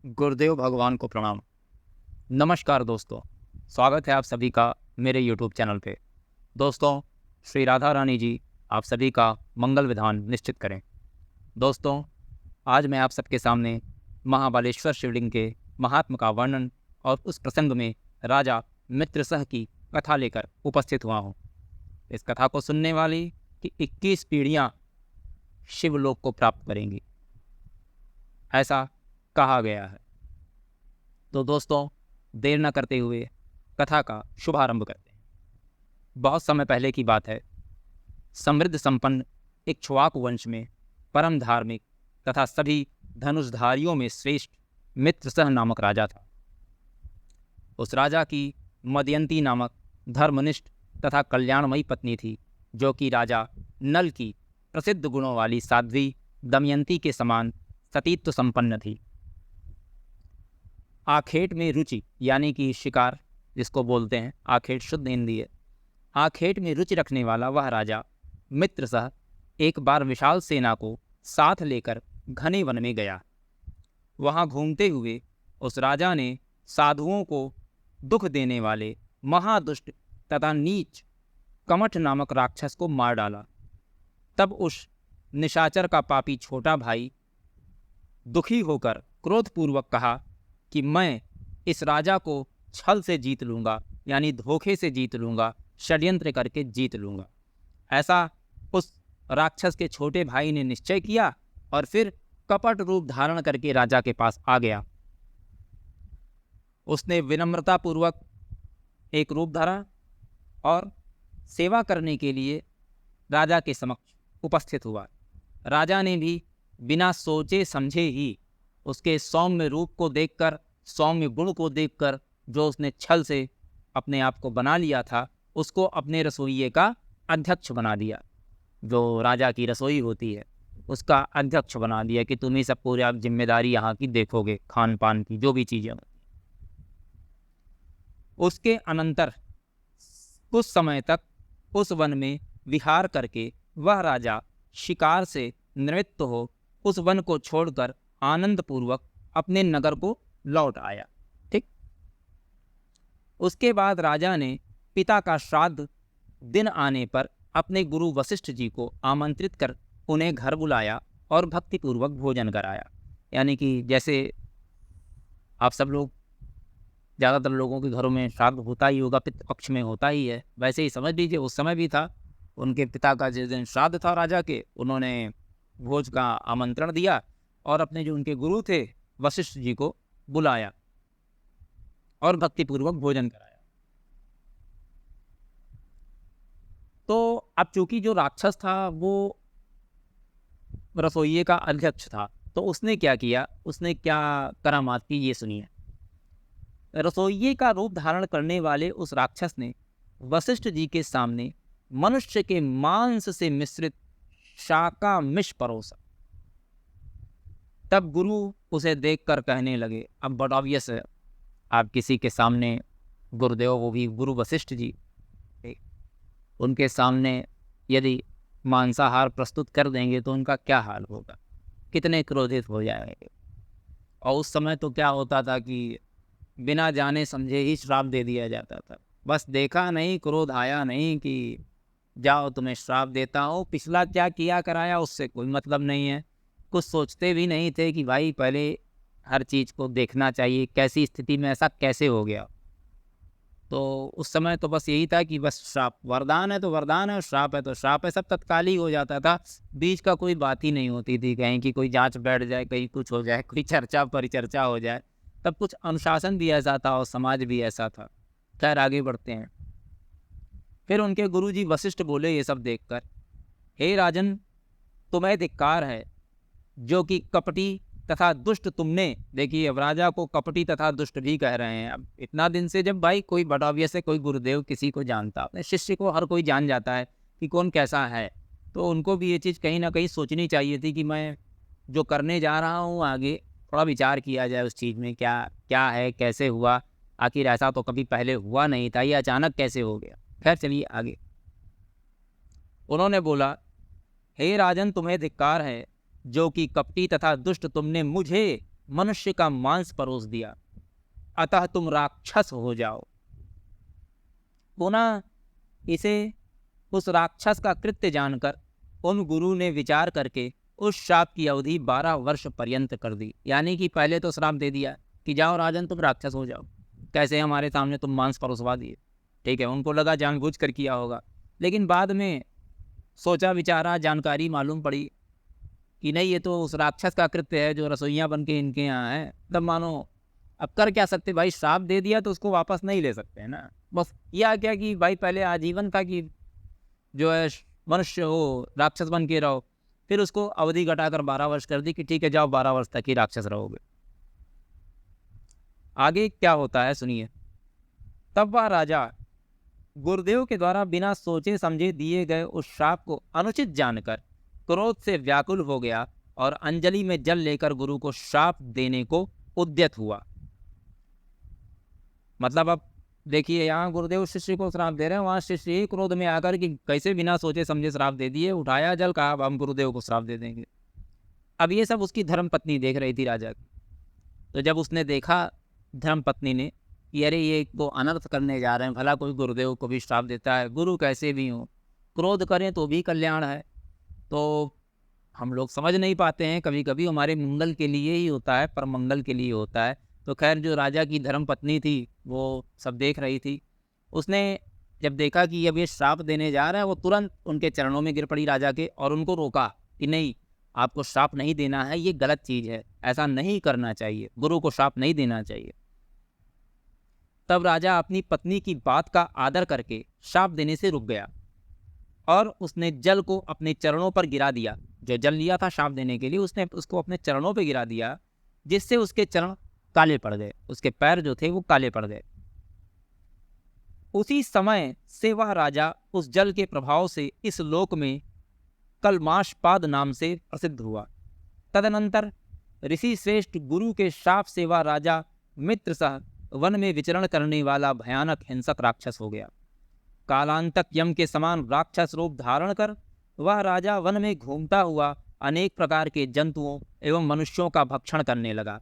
गुरुदेव भगवान को प्रणाम। नमस्कार दोस्तों, स्वागत है आप सभी का मेरे यूट्यूब चैनल पे। दोस्तों, श्री राधा रानी जी आप सभी का मंगल विधान निश्चित करें। दोस्तों, आज मैं आप सबके सामने महाबालेश्वर शिवलिंग के महात्म का वर्णन और उस प्रसंग में राजा मित्रसह की कथा लेकर उपस्थित हुआ हूँ। इस कथा को सुनने वाली कि 21 पीढ़ियाँ शिवलोक को प्राप्त करेंगी, ऐसा कहा गया है। तो दोस्तों, देर न करते हुए कथा का शुभारंभ करते हैं। बहुत समय पहले की बात है। समृद्ध संपन्न इक्ष्वाकु वंश में परम धार्मिक तथा सभी धनुषधारियों में श्रेष्ठ मित्रसह नामक राजा था। उस राजा की मदयंती नामक धर्मनिष्ठ तथा कल्याणमयी पत्नी थी, जो कि राजा नल की प्रसिद्ध गुणों वाली साध्वी दमयंती के समान सतीत्व संपन्न थी। आखेट में रुचि यानी कि शिकार जिसको बोलते हैं, आखेट शुद्ध हिंदी है। आखेट में रुचि रखने वाला वह राजा मित्रसह एक बार विशाल सेना को साथ लेकर घने वन में गया। वहाँ घूमते हुए उस राजा ने साधुओं को दुख देने वाले महादुष्ट तथा नीच कमठ नामक राक्षस को मार डाला। तब उस निशाचर का पापी छोटा भाई दुखी होकर क्रोधपूर्वक कहा कि मैं इस राजा को छल से जीत लूँगा, यानी धोखे से जीत लूँगा, षड्यंत्र करके जीत लूँगा। ऐसा उस राक्षस के छोटे भाई ने निश्चय किया और फिर कपट रूप धारण करके राजा के पास आ गया। उसने विनम्रतापूर्वक एक रूप धरा और सेवा करने के लिए राजा के समक्ष उपस्थित हुआ। राजा ने भी बिना सोचे समझे ही उसके सौम्य रूप को देखकर, सौम्य गुण को देखकर, जो उसने छल से अपने आप को बना लिया था, उसको अपने रसोइये का अध्यक्ष बना दिया। जो राजा की रसोई होती है उसका अध्यक्ष बना दिया कि तुम ही सब पूरी आप जिम्मेदारी यहाँ की देखोगे, खान पान की जो भी चीज़ें होती। उसके अनंतर कुछ समय तक उस वन में विहार करके वह राजा शिकार से निवृत्त हो उस वन को छोड़कर आनंदपूर्वक अपने नगर को लौट आया। ठीक। उसके बाद राजा ने पिता का श्राद्ध दिन आने पर अपने गुरु वशिष्ठ जी को आमंत्रित कर उन्हें घर बुलाया और भक्तिपूर्वक भोजन कराया। यानी कि जैसे आप सब लोग, ज़्यादातर लोगों के घरों में श्राद्ध होता ही होगा, पितृ पक्ष में होता ही है, वैसे ही समझ लीजिए उस समय भी था। उनके पिता का जिस दिन श्राद्ध था राजा के, उन्होंने भोज का आमंत्रण दिया और अपने जो उनके गुरु थे वशिष्ठ जी को बुलाया और भक्तिपूर्वक भोजन कराया। तो अब चूंकि जो राक्षस था वो रसोइये का अध्यक्ष था, तो उसने क्या किया, उसने क्या करामात की, ये सुनिए। रसोइये का रूप धारण करने वाले उस राक्षस ने वशिष्ठ जी के सामने मनुष्य के मांस से मिश्रित शाका मिश परोसा। तब गुरु उसे देखकर कहने लगे, अब बट ऑब्वियस है, आप किसी के सामने गुरुदेव, वो भी गुरु वशिष्ठ जी, उनके सामने यदि मांसाहार प्रस्तुत कर देंगे तो उनका क्या हाल होगा, कितने क्रोधित हो जाएंगे। और उस समय तो क्या होता था कि बिना जाने समझे ही श्राप दे दिया जाता था। बस देखा नहीं, क्रोध आया नहीं कि जाओ तुम्हें श्राप देता हूँ, पिछला क्या किया कराया उससे कोई मतलब नहीं है। कुछ सोचते भी नहीं थे कि भाई पहले हर चीज़ को देखना चाहिए, कैसी स्थिति में ऐसा कैसे हो गया। तो उस समय तो बस यही था कि बस श्राप, वरदान है तो वरदान है, श्राप है तो श्राप है, सब तत्काल ही हो जाता था। बीच का कोई बात ही नहीं होती थी, कहीं की कोई जांच बैठ जाए, कहीं कुछ हो जाए, कोई चर्चा परिचर्चा हो जाए। तब कुछ अनुशासन भी ऐसा था और समाज भी ऐसा था। खैर आगे बढ़ते हैं। फिर उनके गुरुजी वशिष्ठ बोले ये सब देखकर, हे राजन, तुम्हें धिक्कार है, जो कि कपटी तथा दुष्ट तुमने, देखिए अब राजा को कपटी तथा दुष्ट भी कह रहे हैं। अब इतना दिन से जब भाई कोई बटाविया से कोई गुरुदेव किसी को जानता, अपने शिष्य को हर कोई जान जाता है कि कौन कैसा है, तो उनको भी ये चीज़ कहीं ना कहीं सोचनी चाहिए थी कि मैं जो करने जा रहा हूँ आगे थोड़ा विचार किया जाए उस चीज़ में, क्या क्या है, कैसे हुआ, आखिर ऐसा तो कभी पहले हुआ नहीं था, ये अचानक कैसे हो गया। खैर चलिए आगे। उन्होंने बोला, हे राजन, तुम्हें धिक्कार है, जो कि कपटी तथा दुष्ट तुमने मुझे मनुष्य का मांस परोस दिया, अतः तुम राक्षस हो जाओ। पुनः इसे उस राक्षस का कृत्य जानकर उन गुरु ने विचार करके उस श्राप की अवधि 12 वर्ष पर्यंत कर दी। यानी कि पहले तो श्राप दे दिया कि जाओ राजन तुम राक्षस हो जाओ, कैसे हमारे सामने तुम मांस परोसवा दिए। ठीक है, उनको लगा जानबूझ कर किया होगा, लेकिन बाद में सोचा विचारा, जानकारी मालूम पड़ी कि नहीं, ये तो उस राक्षस का कृत्य है जो रसोइया बन के इनके यहाँ है। तब मानो अब कर क्या सकते भाई, श्राप दे दिया तो उसको वापस नहीं ले सकते हैं ना। बस या क्या कि भाई पहले आजीवन था कि जो है मनुष्य हो राक्षस बन के रहो, फिर उसको अवधि घटाकर 12 वर्ष कर दी कि ठीक है जाओ 12 वर्ष तक ही राक्षस रहोगे। आगे क्या होता है सुनिए। तब वह राजा गुरुदेव के द्वारा बिना सोचे समझे दिए गए उस श्राप को अनुचित जानकर क्रोध से व्याकुल हो गया और अंजलि में जल लेकर गुरु को श्राप देने को उद्यत हुआ। मतलब अब देखिए, यहाँ गुरुदेव शिष्य को श्राप दे रहे हैं, वहाँ शिष्य ही क्रोध में आकर कि कैसे बिना सोचे समझे श्राप दे दिए, उठाया जल, कहा अब हम गुरुदेव को श्राप दे देंगे। अब ये सब उसकी धर्म पत्नी देख रही थी राजा की। तो जब उसने देखा धर्म पत्नी ने कि अरे ये तो अनर्थ करने जा रहे हैं, भला कोई गुरुदेव को भी श्राप देता है, गुरु कैसे भी हों, क्रोध करें तो भी कल्याण है। तो हम लोग समझ नहीं पाते हैं, कभी कभी हमारे मंगल के लिए ही होता है, पर मंगल के लिए होता है। तो खैर जो राजा की धर्म पत्नी थी वो सब देख रही थी। उसने जब देखा कि अब ये श्राप देने जा रहा है, वो तुरंत उनके चरणों में गिर पड़ी राजा के और उनको रोका कि नहीं, आपको श्राप नहीं देना है, ये गलत चीज़ है, ऐसा नहीं करना चाहिए, गुरु को श्राप नहीं देना चाहिए। तब राजा अपनी पत्नी की बात का आदर करके श्राप देने से रुक गया और उसने जल को अपने चरणों पर गिरा दिया। जो जल लिया था श्राप देने के लिए, उसने उसको अपने चरणों पर गिरा दिया, जिससे उसके चरण काले पड़ गए, उसके पैर जो थे वो काले पड़ गए। उसी समय से वह राजा उस जल के प्रभाव से इस लोक में कलमाशपाद नाम से प्रसिद्ध हुआ। तदनंतर ऋषि श्रेष्ठ गुरु के श्राप से वह राजा मित्र सह वन में विचरण करने वाला भयानक हिंसक राक्षस हो गया। कालांतक यम के समान राक्षस रूप धारण कर वह राजा वन में घूमता हुआ अनेक प्रकार के जंतुओं एवं मनुष्यों का भक्षण करने लगा।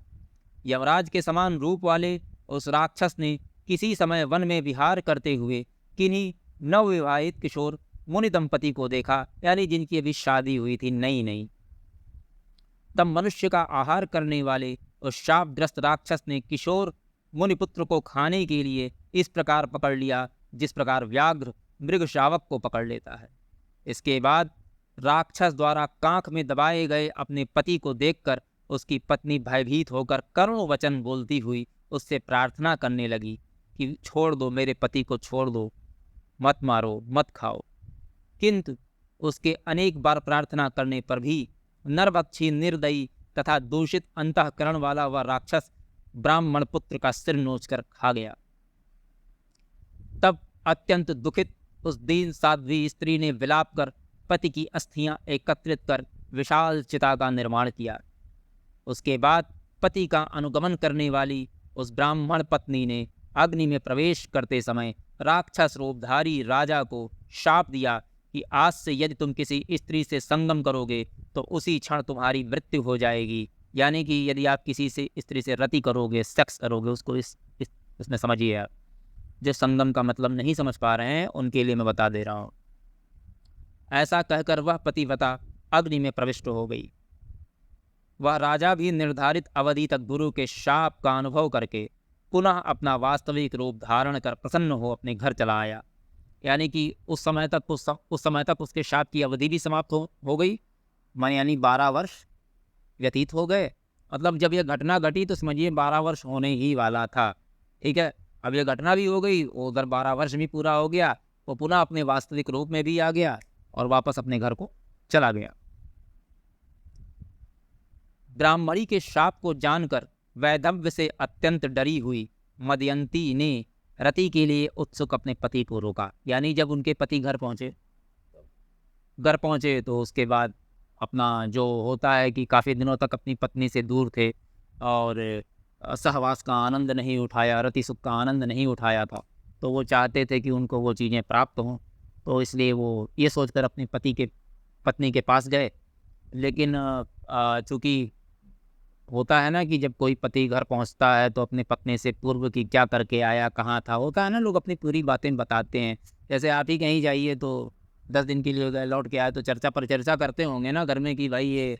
यमराज के समान रूप वाले उस राक्षस ने किसी समय वन में विहार करते हुए किन्हीं नवविवाहित किशोर मुनि दंपति को देखा, यानी जिनकी अभी शादी हुई थी नई नई। तब मनुष्य का आहार करने वाले उस शापग्रस्त राक्षस ने किशोर मुनिपुत्र को खाने के लिए इस प्रकार पकड़ लिया जिस प्रकार व्याघ्र मृग शावक को पकड़ लेता है। इसके बाद राक्षस द्वारा कांख में दबाए गए अपने पति को देखकर उसकी पत्नी भयभीत होकर करुण वचन बोलती हुई उससे प्रार्थना करने लगी कि छोड़ दो, मेरे पति को छोड़ दो, मत मारो, मत खाओ। किंतु उसके अनेक बार प्रार्थना करने पर भी नरभक्षी, निर्दयी तथा दूषित अंतःकरण वाला वह राक्षस ब्राह्मण पुत्र का सिर नोचकर खा गया। तब अत्यंत दुखित उस दीन साध्वी स्त्री ने विलाप कर पति की अस्थियां एकत्रित कर विशाल चिता का निर्माण किया। उसके बाद पति का अनुगमन करने वाली उस ब्राह्मण पत्नी ने अग्नि में प्रवेश करते समय राक्षस रूपधारी राजा को शाप दिया कि आज से यदि तुम किसी स्त्री से संगम करोगे तो उसी क्षण तुम्हारी मृत्यु हो जाएगी। यानी कि यदि आप किसी से स्त्री से रति करोगे, सेक्स करोगे, उसको इसमें समझिए आप। जो संगम का मतलब नहीं समझ पा रहे हैं उनके लिए मैं बता दे रहा हूँ। ऐसा कहकर वह पतिव्रता अग्नि में प्रविष्ट हो गई। वह राजा भी निर्धारित अवधि तक गुरु के शाप का अनुभव करके पुनः अपना वास्तविक रूप धारण कर प्रसन्न हो अपने घर चला आया। यानी कि उस समय तक उसके शाप की अवधि भी समाप्त हो गई, यानी 12 वर्ष व्यतीत हो गए। मतलब जब यह घटना घटी तो समझिए 12 वर्ष होने ही वाला था। ठीक है, अब यह घटना भी हो गई, उधर 12 वर्ष भी पूरा हो गया, वो पुनः अपने वास्तविक रूप में भी आ गया और वापस अपने घर को चला गया। ब्राह्मणी के शाप को जानकर वैधव्य से अत्यंत डरी हुई मदयंती ने रति के लिए उत्सुक अपने पति को रोका। यानी जब उनके पति घर पहुंचे तो उसके बाद अपना जो होता है कि काफ़ी दिनों तक अपनी पत्नी से दूर थे और सहवास का आनंद नहीं उठाया, रति सुख का आनंद नहीं उठाया था, तो वो चाहते थे कि उनको वो चीज़ें प्राप्त हों। तो इसलिए वो ये सोचकर अपनी पत्नी के पास गए। लेकिन चूँकि होता है ना कि जब कोई पति घर पहुंचता है तो अपने पत्नी से पूर्व की क्या करके आया, कहाँ था, होता है ना, लोग अपनी पूरी बातें बताते हैं। जैसे आप ही कहीं जाइए तो 10 दिन के लिए गए, लौट के आए तो चर्चा पर चर्चा करते होंगे ना घर में कि भाई ये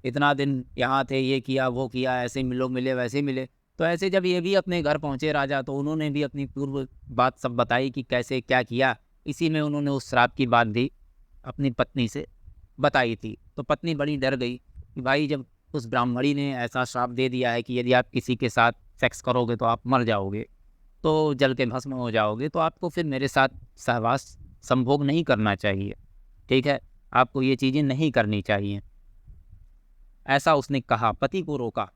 इतना दिन यहाँ थे, ये किया वो किया, ऐसे लोग मिले वैसे मिले। तो ऐसे जब ये भी अपने घर पहुँचे राजा, तो उन्होंने भी अपनी पूर्व बात सब बताई कि कैसे क्या किया। इसी में उन्होंने उस श्राप की बात भी अपनी पत्नी से बताई थी। तो पत्नी बड़ी डर गई कि भाई जब उस ब्राह्मणी ने ऐसा श्राप दे दिया है कि यदि आप किसी के साथ सेक्स करोगे तो आप मर जाओगे, तो जल के भस्म हो जाओगे, तो आपको फिर मेरे साथ सहवास संभोग नहीं करना चाहिए, ठीक है, आपको ये चीज़ें नहीं करनी चाहिए, ऐसा उसने कहा, पति को रोका।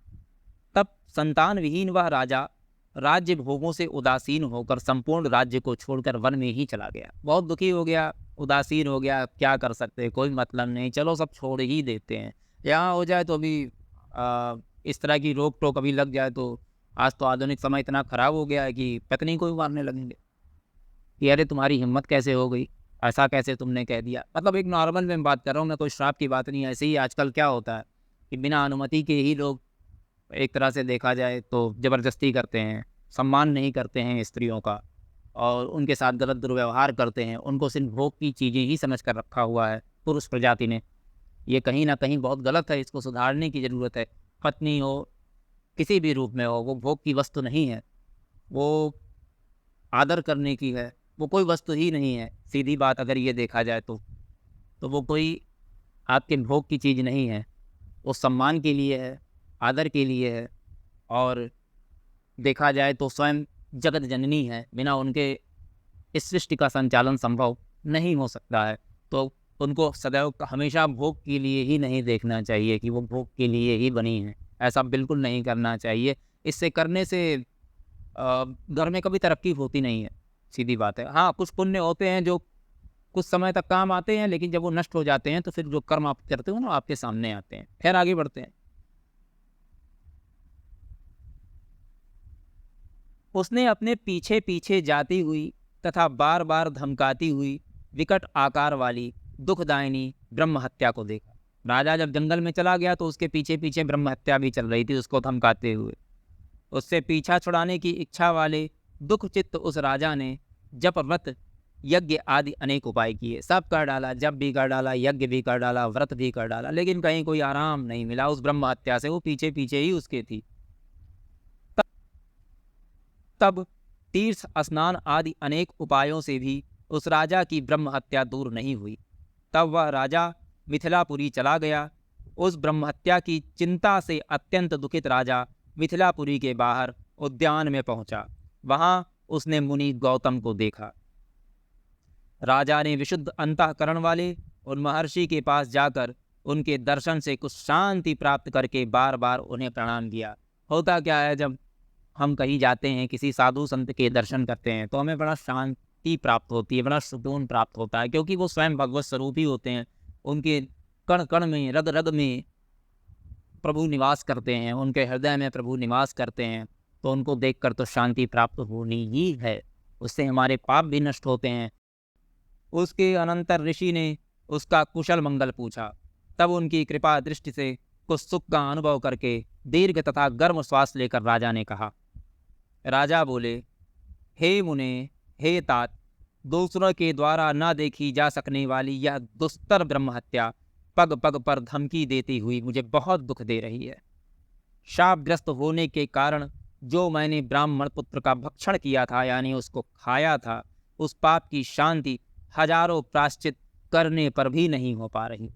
तब संतान विहीन वह राजा राज्य भोगों से उदासीन होकर संपूर्ण राज्य को छोड़कर वन में ही चला गया। बहुत दुखी हो गया, उदासीन हो गया, क्या कर सकते, कोई मतलब नहीं, चलो सब छोड़ ही देते हैं। यहाँ हो जाए तो अभी इस तरह की रोक टोक अभी लग जाए तो आज तो आधुनिक समय इतना खराब हो गया है कि पत्नी को भी मारने लगेंगे कि अरे तुम्हारी हिम्मत कैसे हो गई, ऐसा कैसे तुमने कह दिया। मतलब एक नॉर्मल में बात कर रहा हूँ मैं, कोई श्राप की बात नहीं है। ऐसे ही आजकल क्या होता है कि बिना अनुमति के ही लोग, एक तरह से देखा जाए तो ज़बरदस्ती करते हैं, सम्मान नहीं करते हैं स्त्रियों का, और उनके साथ गलत दुर्व्यवहार करते हैं। उनको सिर्फ भोग की चीज़ें ही समझ कर रखा हुआ है पुरुष प्रजाति ने। ये कहीं ना कहीं बहुत गलत है, इसको सुधारने की ज़रूरत है। पत्नी हो, किसी भी रूप में हो, वो भोग की वस्तु नहीं है, वो आदर करने की है, वो कोई वस्तु ही नहीं है। सीधी बात अगर ये देखा जाए तो वो कोई आपके भोग की चीज़ नहीं है, वो सम्मान के लिए है, आदर के लिए है, और देखा जाए तो स्वयं जगत जननी है, बिना उनके इस सृष्टि का संचालन संभव नहीं हो सकता है। तो उनको सदैव हमेशा भोग के लिए ही नहीं देखना चाहिए कि वो भोग के लिए ही बनी है, ऐसा बिल्कुल नहीं करना चाहिए। इससे करने से घर में कभी तरक्की होती नहीं है, सीधी बात है। हाँ, कुछ पुण्य होते हैं जो कुछ समय तक काम आते हैं, लेकिन जब वो नष्ट हो जाते हैं तो फिर जो कर्म आप करते हो ना, आपके सामने आते हैं, फिर आगे बढ़ते हैं। उसने अपने पीछे पीछे जाती हुई तथा बार बार धमकाती हुई विकट आकार वाली दुखदायिनी ब्रह्म हत्या को देखा। राजा जब जंगल में चला गया तो उसके पीछे पीछे ब्रह्म हत्या भी चल रही थी, उसको धमकाते हुए। उससे पीछा छुड़ाने की इच्छा वाले दुख चित्त उस राजा ने जप व्रत यज्ञ आदि अनेक उपाय किए, सब कर डाला, जप भी कर डाला, यज्ञ भी कर डाला, व्रत भी कर डाला, लेकिन कहीं कोई आराम नहीं मिला उस ब्रह्म हत्या से। वो पीछे पीछे ही उसके थी। तब तीर्थ स्नान आदि अनेक उपायों से भी उस राजा की ब्रह्म हत्या दूर नहीं हुई। तब वह राजा मिथिलापुरी चला गया। उस ब्रह्म हत्या की चिंता से अत्यंत दुखित राजा मिथिलापुरी के बाहर उद्यान में पहुंचा। वहां उसने मुनि गौतम को देखा। राजा ने विशुद्ध अंतःकरण वाले उन महर्षि के पास जाकर उनके दर्शन से कुछ शांति प्राप्त करके बार बार उन्हें प्रणाम किया। होता क्या है, जब हम कहीं जाते हैं, किसी साधु संत के दर्शन करते हैं, तो हमें बड़ा शांति प्राप्त होती है, बड़ा सुकून प्राप्त होता है, क्योंकि वो स्वयं भगवत स्वरूप ही होते हैं। उनके कण कण में, रग रग में प्रभु निवास करते हैं, उनके हृदय में प्रभु निवास करते हैं। तो उनको देखकर तो शांति प्राप्त होनी ही है, उससे हमारे पाप भी नष्ट होते हैं। उसके अनंतर ऋषि ने उसका कुशल मंगल पूछा। तब उनकी कृपा दृष्टि से कुछ सुख का अनुभव करके दीर्घ तथा गर्म श्वास लेकर राजा ने कहा। राजा बोले, हे मुने, हे तात, दूसरों के द्वारा न देखी जा सकने वाली यह दुस्तर ब्रह्म हत्या पग पग पर धमकी देती हुई मुझे बहुत दुख दे रही है। शापग्रस्त होने के कारण जो मैंने ब्राह्मण पुत्र का भक्षण किया था, यानी उसको खाया था, उस पाप की शांति हजारों प्रायश्चित करने पर भी नहीं हो पा रही।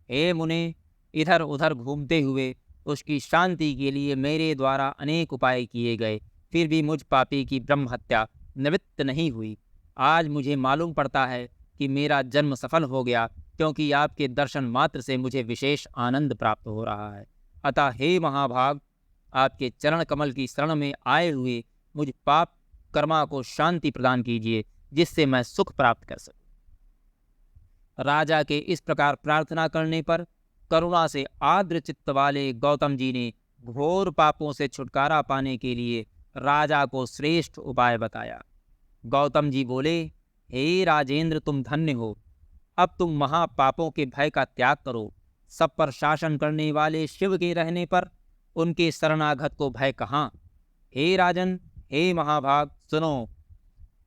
हे मुने, इधर उधर घूमते हुए उसकी शांति के लिए मेरे द्वारा अनेक उपाय किए गए, फिर भी मुझ पापी की ब्रह्म हत्या निवृत्त नहीं हुई। आज मुझे मालूम पड़ता है कि मेरा जन्म सफल हो गया, क्योंकि आपके दर्शन मात्र से मुझे विशेष आनंद प्राप्त हो रहा है। अतः हे महाभाग, आपके चरण कमल की शरण में आए हुए मुझ पाप कर्मा को शांति प्रदान कीजिए, जिससे मैं सुख प्राप्त कर सकूं। राजा के इस प्रकार प्रार्थना करने पर करुणा से आर्द्र चित्त वाले गौतम जी ने घोर पापों से छुटकारा पाने के लिए राजा को श्रेष्ठ उपाय बताया। गौतम जी बोले, हे राजेंद्र, तुम धन्य हो। अब तुम महापापों के भय का त्याग करो। सब पर शासन करने वाले शिव के रहने पर उनके शरणागत को भय कहाँ। हे राजन, हे महाभाग, सुनो।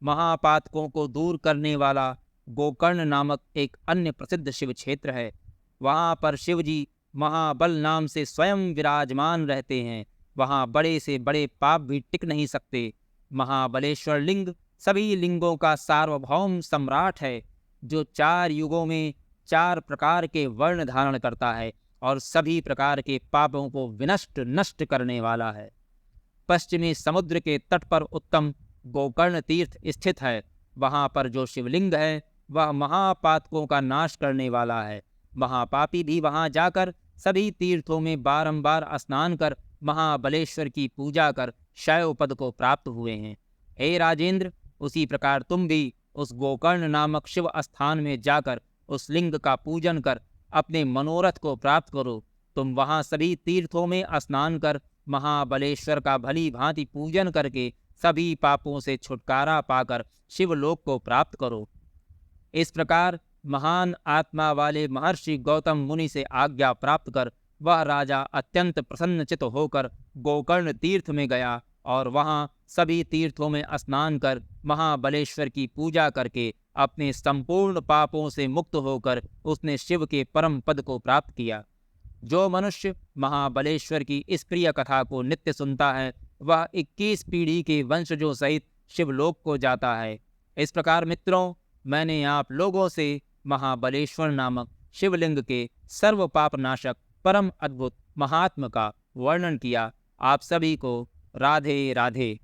महापातकों को दूर करने वाला गोकर्ण नामक एक अन्य प्रसिद्ध शिव क्षेत्र है। वहाँ पर शिव जी महाबल नाम से स्वयं विराजमान रहते हैं। वहाँ बड़े से बड़े पाप भी टिक नहीं सकते। महाबलेश्वर लिंग सभी लिंगों का सार्वभौम सम्राट है, जो 4 युगों में 4 प्रकार के वर्ण धारण करता है और सभी प्रकार के पापों को विनष्ट नष्ट करने वाला है। पश्चिमी समुद्र के तट पर उत्तम गोकर्ण तीर्थ स्थित है। वहाँ पर जो शिवलिंग है वह महापातकों का नाश करने वाला है। महापापी भी वहाँ जाकर सभी तीर्थों में बारंबार स्नान कर महाबलेश्वर की पूजा कर शैव पद को प्राप्त हुए हैं। हे राजेंद्र, उसी प्रकार तुम भी उस गोकर्ण नामक शिव स्थान में जाकर उस लिंग का पूजन कर अपने मनोरथ को प्राप्त करो। तुम वहाँ सभी तीर्थों में स्नान कर महाबलेश्वर का भली भांति पूजन करके सभी पापों से छुटकारा पाकर शिवलोक को प्राप्त करो। इस प्रकार महान आत्मा वाले महर्षि गौतम मुनि से आज्ञा प्राप्त कर वह राजा अत्यंत प्रसन्नचित्त होकर गोकर्ण तीर्थ में गया और वहाँ सभी तीर्थों में स्नान कर महाबलेश्वर की पूजा करके अपने संपूर्ण पापों से मुक्त होकर उसने शिव के परम पद को प्राप्त किया। जो मनुष्य महाबलेश्वर की इस प्रिय कथा को नित्य सुनता है वह 21 पीढ़ी के वंशजों सहित शिवलोक को जाता है। इस प्रकार मित्रों, मैंने आप लोगों से महाबलेश्वर नामक शिवलिंग के सर्व पाप नाशक परम अद्भुत महात्म का वर्णन किया। आप सभी को राधे राधे।